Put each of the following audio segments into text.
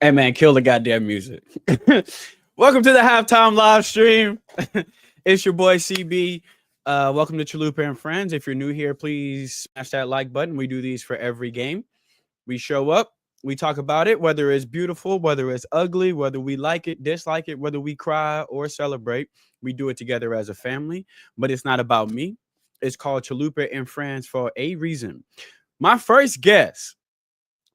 Hey man, kill the goddamn music. Welcome to the halftime live stream. It's your boy CB. Welcome to Chalupa and Friends. If you're new here, please smash that like button. We do these for every game. We show up, we talk about it, whether it's beautiful, whether it's ugly, whether we like it, dislike it, whether we cry or celebrate. We do it together as a family, but it's not about me. It's called Chalupa and Friends for a reason. My first guest,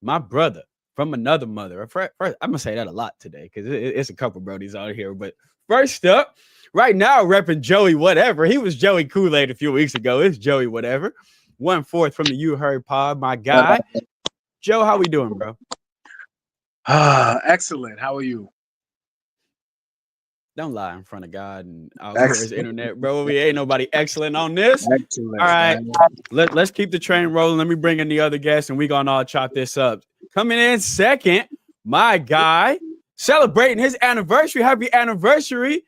my brother from another mother. First, I'm gonna say that a lot today because it's a couple brodies out here. But first up, right now, repping Joey whatever. He was Joey Kool-Aid a few weeks ago. It's Joey whatever. 1/4 from the You Heard Pod, my guy. Joe, how we doing, bro? Excellent. How are you? Don't lie in front of God and our glorious internet, bro. We ain't nobody excellent on this. Excellent. All right, let's keep the train rolling. Let me bring in the other guests, and we gonna all chop this up. Coming in second, my guy, celebrating his anniversary. Happy anniversary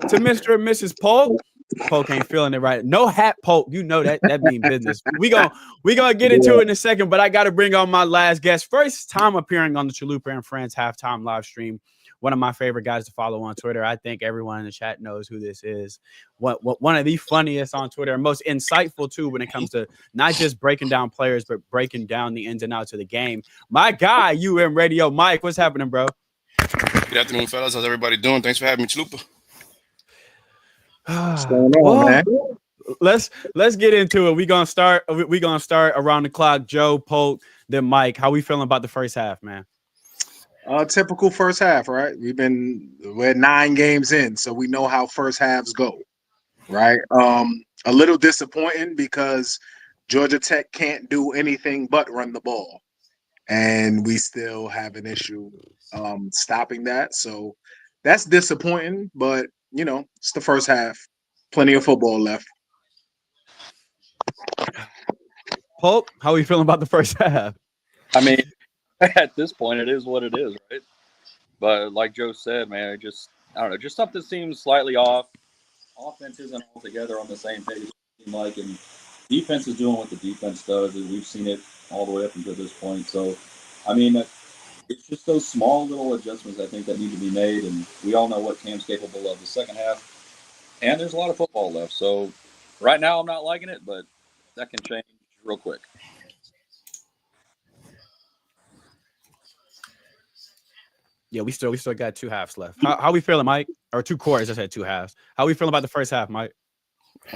to Mr. and Mrs. Polk. Polk ain't feeling it right. No hat, Polk. You know that means business. We gonna get into it in a second, but I gotta bring on my last guest. First time appearing on the Chalupa and Friends halftime live stream. One of my favorite guys to follow on Twitter. I think everyone in the chat knows who this is. One of the funniest on Twitter and most insightful too when it comes to not just breaking down players, but breaking down the ins and outs of the game. My guy, UM Radio, Mike. What's happening, bro? Good afternoon, fellas. How's everybody doing? Thanks for having me, Chalupa. What's going on, man? Let's get into it. We're gonna start around the clock. Joe, Polk, then Mike. How we feeling about the first half, man? Typical first half, right? We're 9 games in, so we know how first halves go, right? A little disappointing because Georgia Tech can't do anything but run the ball, and we still have an issue stopping that. So that's disappointing, but you know, it's the first half. Plenty of football left. Polk, how are you feeling about the first half? I mean, at this point, it is what it is, right? But like Joe said, man, I don't know, just something seems slightly off. Offense isn't all together on the same page, like, and defense is doing what the defense does, and we've seen it all the way up until this point. So, I mean, it's just those small little adjustments I think that need to be made, and we all know what Cam's capable of the second half. And there's a lot of football left. So, right now, I'm not liking it, but that can change real quick. Yeah, we still got 2 halves left. How we feeling, Mike? Or 2 quarters? I said 2 halves. How we feeling about the first half, Mike?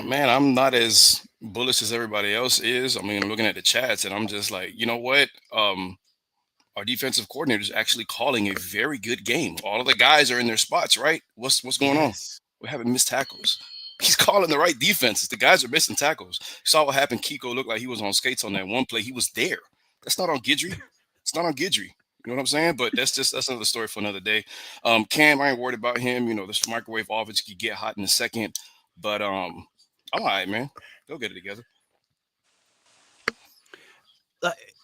Man, I'm not as bullish as everybody else is. I mean, I'm looking at the chats and I'm just like, you know what? Our defensive coordinator is actually calling a very good game. All of the guys are in their spots, right? What's going on? We're having missed tackles. He's calling the right defenses. The guys are missing tackles. You saw what happened. Kiko looked like he was on skates on that one play. He was there. That's not on Guidry. It's not on Guidry. You know what I'm saying? But that's another story for another day. Cam, I ain't worried about him. You know, this microwave offense could get hot in a second. But I'm all right, man. Go get it together.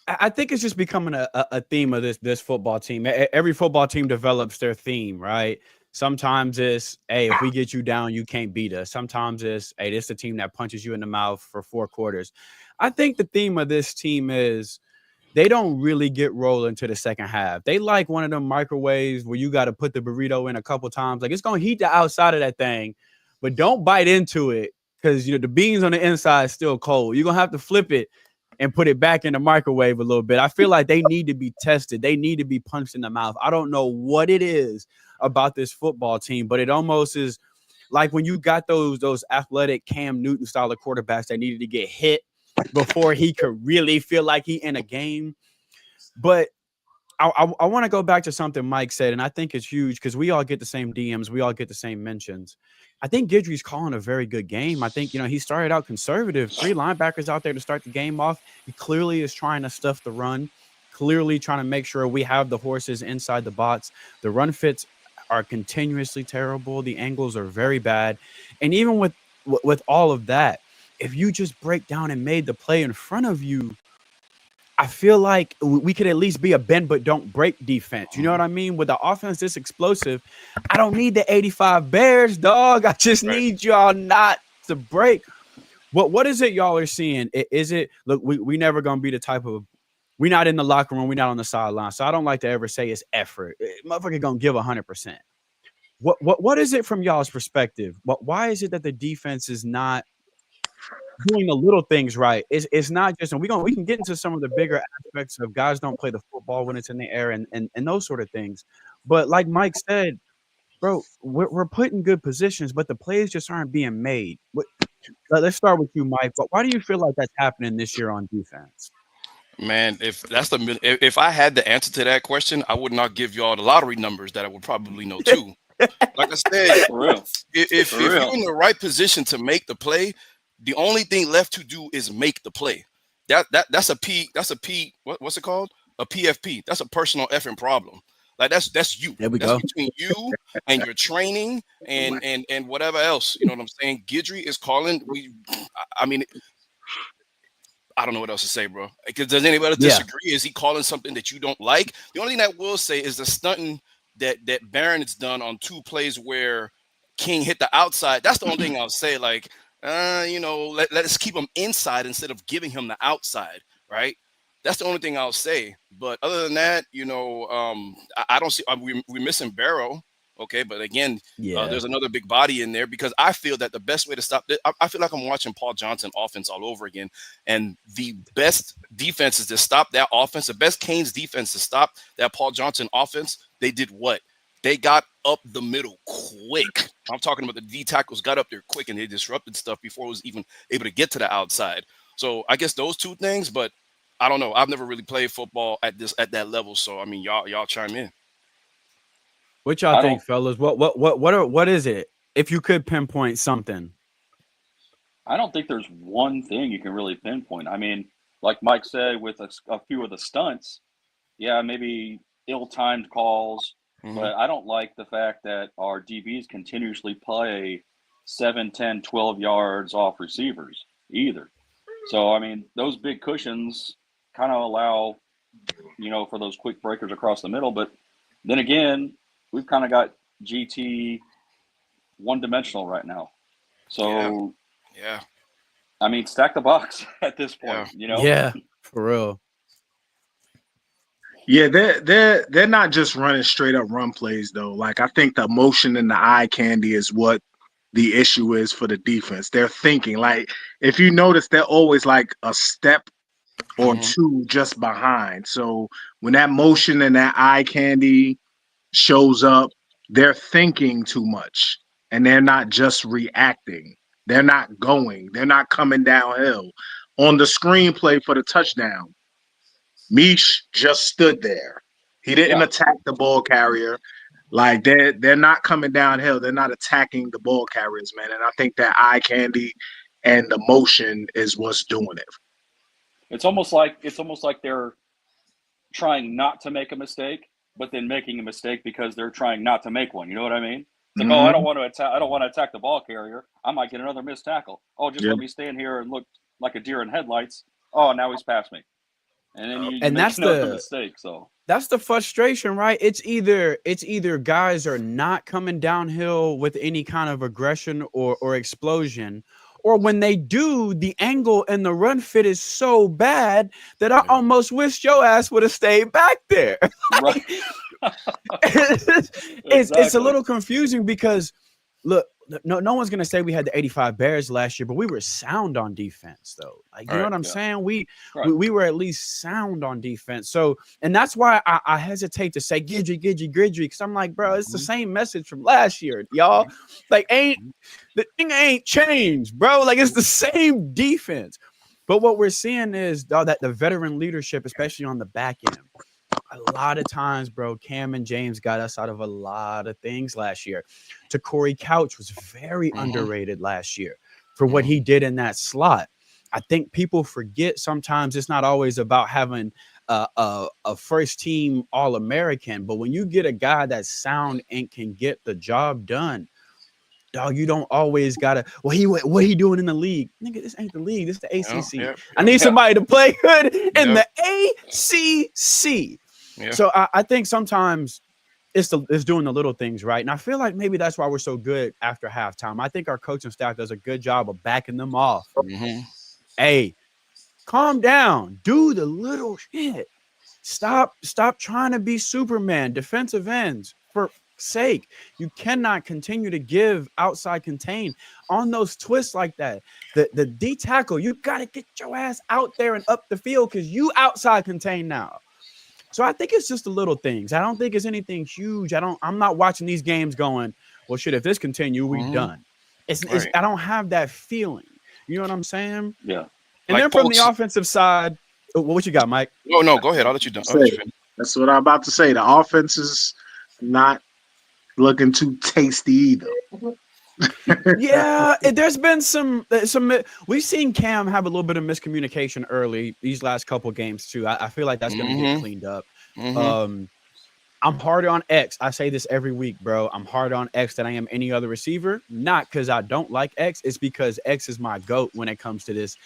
I think it's just becoming a theme of this football team. Every football team develops their theme, right? Sometimes it's, hey, if we get you down, you can't beat us. Sometimes it's, hey, this is the team that punches you in the mouth for 4 quarters. I think the theme of this team is they don't really get rolling to the second half. They like one of them microwaves where you got to put the burrito in a couple times. Like, it's going to heat the outside of that thing, but don't bite into it because, you know, the beans on the inside is still cold. You're going to have to flip it and put it back in the microwave a little bit. I feel like they need to be tested. They need to be punched in the mouth. I don't know what it is about this football team, but it almost is like when you got those athletic Cam Newton style of quarterbacks that needed to get hit before he could really feel like he in a game. But I want to go back to something Mike said, and I think it's huge because we all get the same DMs. We all get the same mentions. I think Guidry's calling a very good game. I think, you know, he started out conservative. 3 linebackers out there to start the game off. He clearly is trying to stuff the run, clearly trying to make sure we have the horses inside the box. The run fits are continuously terrible. The angles are very bad. And even with all of that, if you just break down and made the play in front of you, I feel like we could at least be a bend but don't break defense. You know what I mean? With the offense this explosive, I don't need the 85 Bears, dog. I just need y'all not to break. What is it y'all are seeing? Is it, look, we never gonna be the type of we're not in the locker room, we're not on the sideline. So I don't like to ever say it's effort. Motherfucker gonna give 100%. What is it from y'all's perspective? Why is it that the defense is not doing the little things right? It's not just, and we can get into some of the bigger aspects of guys don't play the football when it's in the air and those sort of things. But like Mike said, bro, we're put in good positions, but the plays just aren't being made. Let's start with you, Mike. But why do you feel like that's happening this year on defense? Man, if I had the answer to that question, I would not give y'all the lottery numbers that I would probably know too. Like I said, For real. if For you're real. in the right position to make the play, the only thing left to do is make the play. That's a P. That's a P. What's it called? A PFP. That's a personal effing problem. Like that's you. There we That's go. between you and your training and whatever else. You know what I'm saying? Gidry is calling. I mean, I don't know what else to say, bro. Because does anybody disagree? Is he calling something that you don't like? The only thing that will say is the stunting that Barron has done on 2 plays where King hit the outside. That's the only thing I'll say. Like, let us keep him inside instead of giving him the outside, right? That's the only thing I'll say. But other than that, I don't see. We're missing Barrow. Okay, but again, there's another big body in there because I feel that the best way to stop it, I feel like I'm watching Paul Johnson offense all over again. And the best defenses to stop that offense, the best Canes defense to stop that Paul Johnson offense, they did what? They got up the middle quick. I'm talking about the D tackles got up there quick and they disrupted stuff before it was even able to get to the outside. So I guess those 2 things, but I don't know. I've never really played football at that level. So I mean, y'all chime in. What y'all think, fellas? What is it? If you could pinpoint something. I don't think there's one thing you can really pinpoint. I mean, like Mike said, with a few of the stunts, yeah, maybe ill-timed calls, but I don't like the fact that our DBs continuously play 7, 10, 12 yards off receivers either. So, I mean, those big cushions kind of allow, for those quick breakers across the middle. But then again, we've kind of got GT one-dimensional right now. So, yeah. I mean, stack the box at this point, Yeah, for real. Yeah, they're not just running straight up run plays though. Like I think the motion and the eye candy is what the issue is for the defense. They're thinking like if you notice, they're always like a step or 2 just behind. So when that motion and that eye candy shows up, they're thinking too much and they're not just reacting. They're not going. They're not coming downhill. On the screenplay for the touchdown, Mish just stood there. He didn't attack the ball carrier. Like they're not coming downhill. They're not attacking the ball carriers, man. And I think that eye candy and the motion is what's doing it. It's almost like they're trying not to make a mistake, but then making a mistake because they're trying not to make one. You know what I mean? It's like, I don't want to attack. I don't want to attack the ball carrier. I might get another missed tackle. Oh, just let me stand here and look like a deer in headlights. Oh, now he's past me. And then you make another mistake. So that's the frustration, right? It's either guys are not coming downhill with any kind of aggression or explosion, or when they do, the angle and the run fit is so bad that I almost wish your ass would have stayed back there. Right. It's a little confusing because look, no one's gonna say we had the 85 Bears last year, but we were sound on defense, though. Like, you know what I'm saying? We were at least sound on defense. So, and that's why I hesitate to say Gidry, because I'm like, bro, it's the same message from last year, y'all. Like, the thing ain't changed, bro. Like, it's the same defense. But what we're seeing is that the veteran leadership, especially on the back end, a lot of times, bro, Cam and James got us out of a lot of things last year. Corey Couch was very underrated last year for what he did in that slot. I think people forget sometimes it's not always about having a first team All-American, but when you get a guy that's sound and can get the job done, dog, you don't always gotta. What he doing in the league? Nigga, this ain't the league. This is the ACC. I need somebody to play good in the ACC. Yeah. So I think sometimes it's doing the little things right, and I feel like maybe that's why we're so good after halftime. I think our coaching staff does a good job of backing them off. Hey, calm down. Do the little shit. Stop trying to be Superman. Defensive ends, for sake. You cannot continue to give outside contain on those twists like that. The D tackle, you got to get your ass out there and up the field because you outside contain now. So I think it's just the little things. I don't think it's anything huge. I'm not watching these games going, well, shit, if this continue, we done. It's I don't have that feeling. You know what I'm saying? Yeah. And Like then from the Polk's- offensive side, what you got, Mike? Oh no, go ahead. I'll let you done. That's what I'm about to say. The offense is not looking too tasty either. Yeah, there's been some. We've seen Cam have a little bit of miscommunication early these last couple games too. I feel like that's going to get cleaned up. I'm harder on X. I say this every week, bro. I'm harder on X than I am any other receiver. Not because I don't like X. It's because X is my GOAT when it comes to this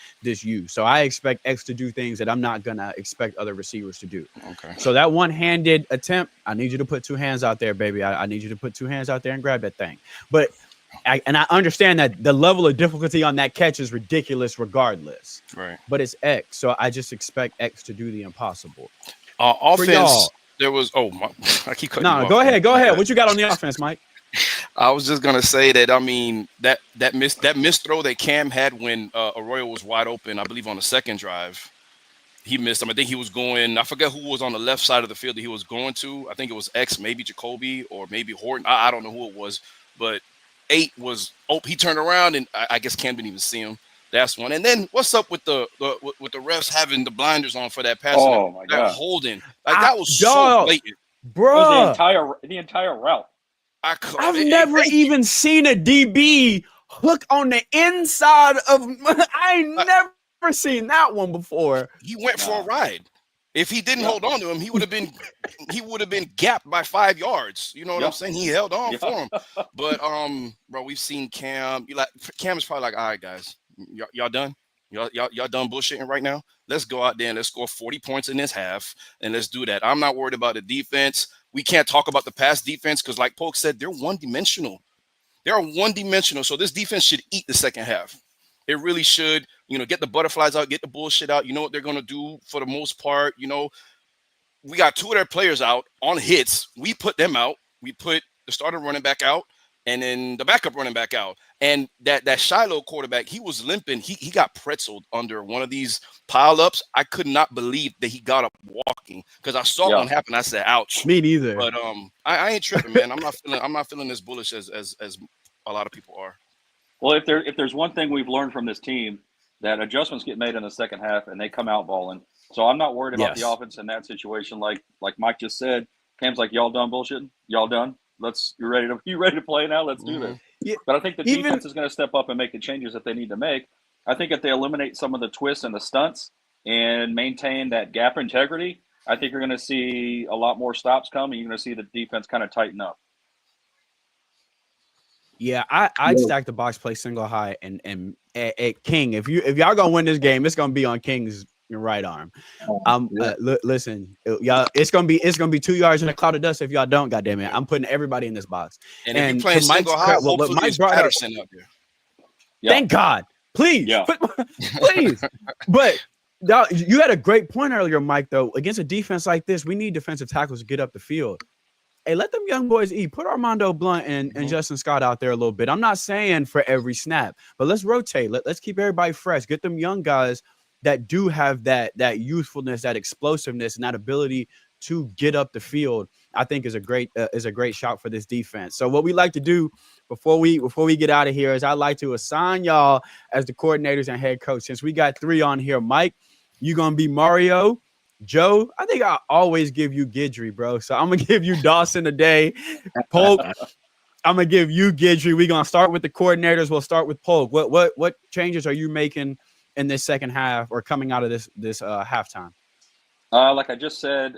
U. So I expect X to do things that I'm not gonna expect other receivers to do. Okay. So that one-handed attempt, I need you to put two hands out there, baby. I need you to put two hands out there and grab that thing. But I understand that the level of difficulty on that catch is ridiculous regardless. Right. But it's X. So I just expect X to do the impossible. Offense. There was I keep cutting. No, go ahead. What you got on the offense, Mike? I was just gonna say that. I mean that missed throw that Cam had when Arroyo was wide open. I believe on the second drive, he missed him. I think he was going. I forget who was on the left side of the field that he was going to. I think it was X, maybe Jacoby or maybe Horton. I don't know who it was, but 8 was. He turned around and I guess Cam didn't even see him. That's one. And then what's up with the refs having the blinders on for that pass? Oh my god, holding like that was so blatant, bro. The entire route. I've never even seen a DB hook on the inside of. I ain't never seen that one before. He went for a ride. If he didn't hold on to him, he would have been gapped by 5 yards. You know what I'm saying? He held on for him. But bro, we've seen Cam. Cam is probably like, all right, guys. Y'all done? Y'all done bullshitting right now? Let's go out there and let's score 40 points in this half, and let's do that. I'm not worried about the defense. We can't talk about the pass defense because, like Polk said, they're one-dimensional. They are one-dimensional, so this defense should eat the second half. It really should. Get the butterflies out, get the bullshit out. You know what they're going to do for the most part. We got 2 of their players out on hits. We put them out. We put the starter running back out, and then the backup running back out. And that Shiloh quarterback, he was limping. He got pretzeled under one of these pile-ups. I could not believe that he got up walking because I saw one happen. I said, "Ouch." Me neither. But I ain't tripping, man. I'm not feeling as bullish as a lot of people are. Well, if there's one thing we've learned from this team, that adjustments get made in the second half and they come out balling. So I'm not worried about the offense in that situation. Like Mike just said, Cam's like, y'all done bullshitting? Y'all done? You ready to play now? Let's do this. Yeah. But I think the defense is going to step up and make the changes that they need to make. I think if they eliminate some of the twists and the stunts and maintain that gap integrity, I think you're going to see a lot more stops come, and you're going to see the defense kind of tighten up. Yeah, I'd stack the box play single high and King. If y'all gonna win this game, it's gonna be on King's right arm. Listen, y'all, it's gonna be 2 yards in a cloud of dust if y'all don't. Goddamn it, I'm putting everybody in this box. And if you're playing single high, hopefully Mike brought Patterson up there. Thank God, please, please. But you had a great point earlier, Mike. Though against a defense like this, we need defensive tackles to get up the field. Hey, let them young boys eat. Put Armando Blunt and Justin Scott out there a little bit. I'm not saying for every snap, but let's rotate. Let's keep everybody fresh. Get them young guys that do have that youthfulness, that explosiveness, and that ability to get up the field. I think is a great shout for this defense. So what we like to do before we get out of here is I like to assign y'all as the coordinators and head coach. Since we got 3 on here, Mike, you gonna be Mario. Joe, I think I always give you Guidry, bro. So I'm gonna give you Dawson today. Polk, I'm gonna give you Guidry. We're gonna start with the coordinators. We'll start with Polk. What changes are you making in this second half or coming out of this halftime? Like I just said,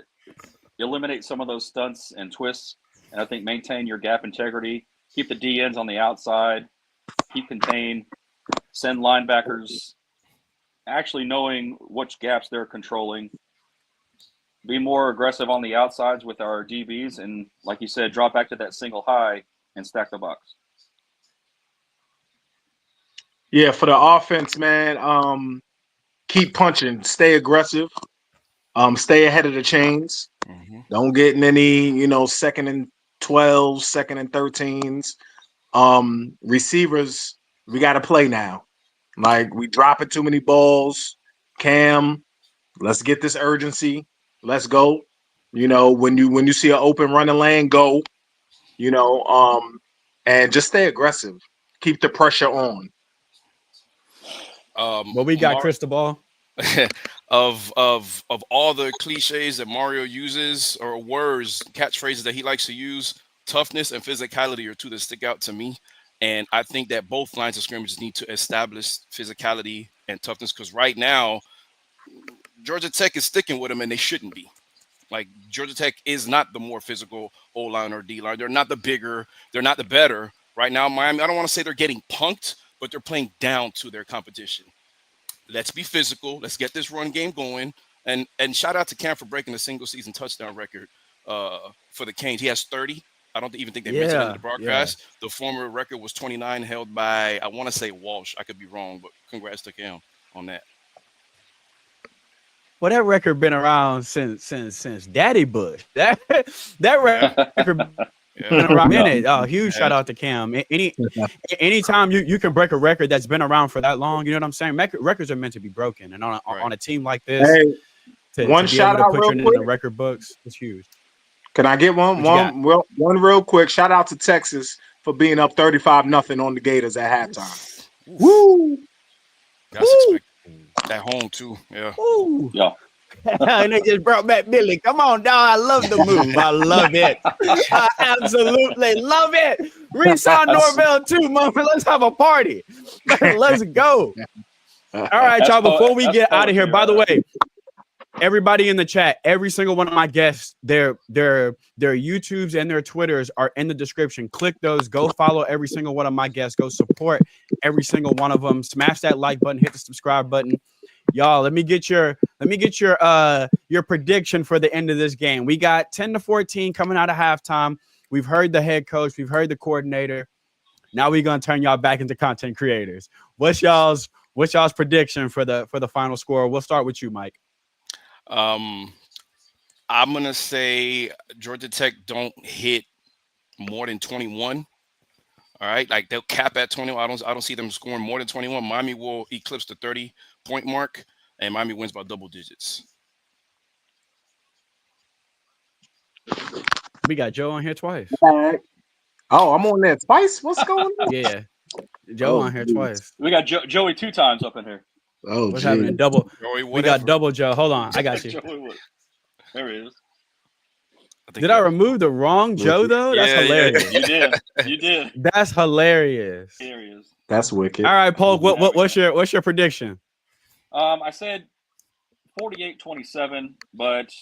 eliminate some of those stunts and twists, and I think maintain your gap integrity. Keep the DNs on the outside. Keep contained. Send linebackers actually knowing which gaps they're controlling. Be more aggressive on the outsides with our DBs, and like you said, drop back to that single high and stack the box. Yeah, for the offense, man, keep punching, stay aggressive, stay ahead of the chains. Mm-hmm. Don't get in any, 2nd and 12, 2nd and 13s. Receivers, we got to play now. Like, we dropping too many balls. Cam, let's get this urgency. Let's go. When you see an open running lane, go. And just stay aggressive. Keep the pressure on. What we got, Cristobal? of all the cliches that Mario uses or words, catchphrases that he likes to use, toughness and physicality are two that stick out to me. And I think that both lines of scrimmage need to establish physicality and toughness, because right now Georgia Tech is sticking with them, and they shouldn't be. Like, Georgia Tech is not the more physical O-line or D-line. They're not the bigger. They're not the better. Right now, Miami, I don't want to say they're getting punked, but they're playing down to their competition. Let's be physical. Let's get this run game going. And shout out to Cam for breaking the single-season touchdown record for the Canes. He has 30. I don't even think they mentioned it in the broadcast. Yeah. The former record was 29, held by, I want to say, Walsh. I could be wrong, but congrats to Cam on that. Well, that record been around since Daddy Bush. That record been around a minute. Oh, huge shout out to Cam. Anytime you can break a record that's been around for that long, you know what I'm saying? Records are meant to be broken, and on a team like this, one shout out real quick in the record books, it's huge. Can I get one real quick? Shout out to Texas for being up 35-0 on the Gators at halftime. Woo! That's expected. At home too, yeah. Ooh. Yeah. And they just brought back Billy. Come on, dog. I love the move. I love it. I absolutely love it. Resign Norvell too, mama. Let's have a party. Let's go. All right, y'all. Before we get out of here, by the way, everybody in the chat, every single one of my guests, their YouTubes and their Twitters are in the description. Click those. Go follow every single one of my guests. Go support every single one of them. Smash that like button. Hit the subscribe button. Y'all, let me get your prediction for the end of this game. We got 10-14 coming out of halftime. We've heard the head coach. We've heard the coordinator. Now we're gonna turn y'all back into content creators. What's y'all's prediction for the final score? We'll start with you, Mike. I'm gonna say Georgia Tech don't hit more than 21. All right, like they'll cap at 21. I don't see them scoring more than 21. Miami will eclipse the 30-point mark, and Miami wins by double digits. We got Joe on here twice. Oh, I'm on there twice. What's going on? Yeah, Joe on here twice. We got Joey 2 times up in here. Oh, what's happening? Double. Joey, we got double Joe. Hold on, I got you. There he is. Did I remove the wrong Joe though? That's hilarious. Yeah. You did. That's hilarious. There he is. That's wicked. All right, Polk. What's your prediction? I said 48-27, but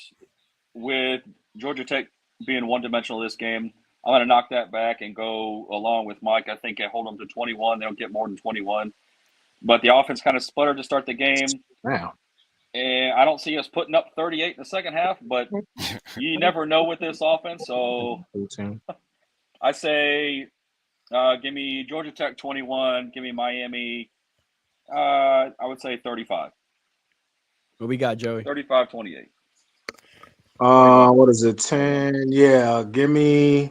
with Georgia Tech being one-dimensional this game, I'm going to knock that back and go along with Mike. I think I hold them to 21. They don't get more than 21. But the offense kind of sputtered to start the game. Wow. And I don't see us putting up 38 in the second half, but you never know with this offense. So I say give me Georgia Tech 21, give me Miami, I would say 35. What we got, Joey? 35-28. What is it? 10? Yeah, give me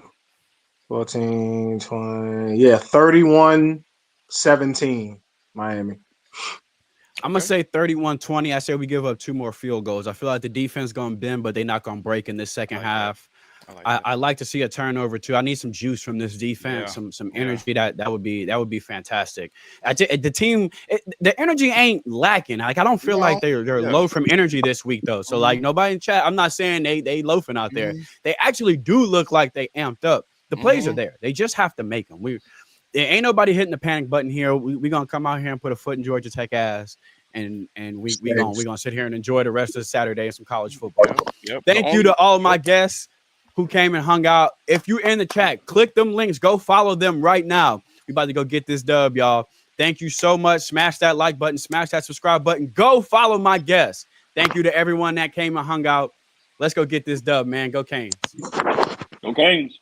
14, 20. Yeah, 31-17, Miami. I'm going to say 31-20. I say we give up 2 more field goals. I feel like the defense is going to bend, but they're not going to break in this second half. I like to see a turnover too. I need some juice from this defense, some energy. That would be fantastic. The team, the energy ain't lacking. Like I don't feel like they're low from energy this week though. So like nobody in chat, I'm not saying they loafing out there. They actually do look like they amped up. The plays are there. They just have to make them. There ain't nobody hitting the panic button here. We gonna come out here and put a foot in Georgia Tech ass, and we gonna sit here and enjoy the rest of the Saturday and some college football. Thank you to all of my guests who came and hung out. If you're in the chat, click them links. Go follow them right now. We about to go get this dub, y'all. Thank you so much. Smash that like button. Smash that subscribe button. Go follow my guests. Thank you to everyone that came and hung out. Let's go get this dub, man. Go Canes. Go Canes.